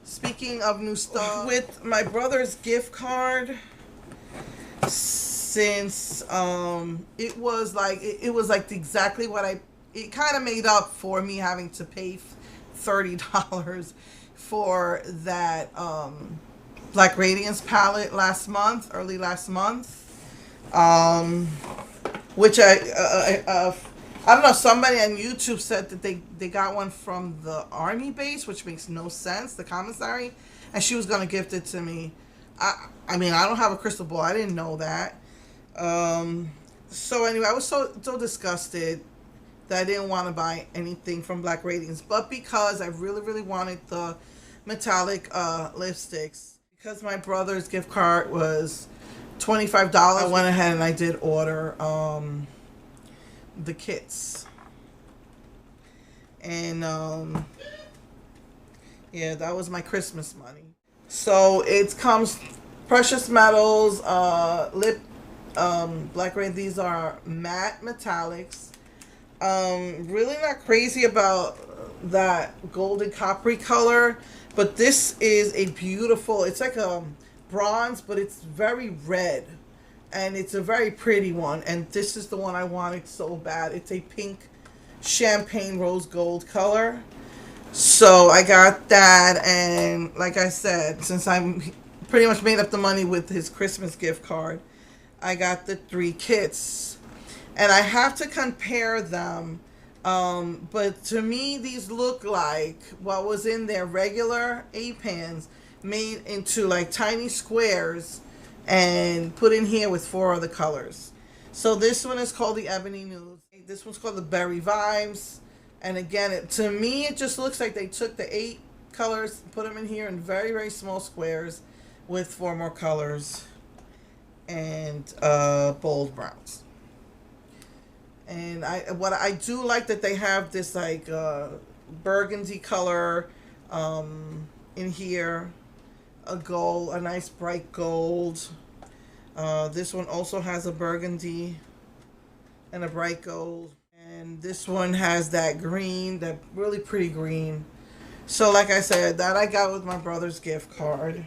Speaking of new stuff, with my brother's gift card, since it was like exactly what it kind of made up for me having to pay $30 for that Black Radiance palette early last month, which I don't know, somebody on YouTube said that they got one from the army base, which makes no sense, the commissary, and she was going to gift it to me. I mean, I don't have a crystal ball. I didn't know that. So anyway, I was so disgusted that I didn't want to buy anything from Black Radiance. But because I really, really wanted the metallic lipsticks, because my brother's gift card was $25, I went ahead and I did order the kits. And yeah, that was my Christmas money. So it comes precious metals, Black Radiance. These are matte metallics. Really not crazy about that golden coppery color, but this is a beautiful, it's like a bronze, but it's very red, and it's a very pretty one, and this is the one I wanted so bad. It's a pink champagne rose gold color. So I got that, and like I said, since I'm pretty much made up the money with his Christmas gift card, I got the 3 kits, and I have to compare them, but to me these look like what was in their regular A-pans made into like tiny squares and put in here with 4 other colors. So this one is called the Ebony Nude. This one's called the Berry Vibes. And again, to me, it just looks like they took the 8 colors, put them in here in very, very small squares with 4 more colors and bold browns. And I do like that they have this like burgundy color in here, a nice bright gold. This one also has a burgundy and a bright gold. And this one has that green, that really pretty green. So like I said, that I got with my brother's gift card.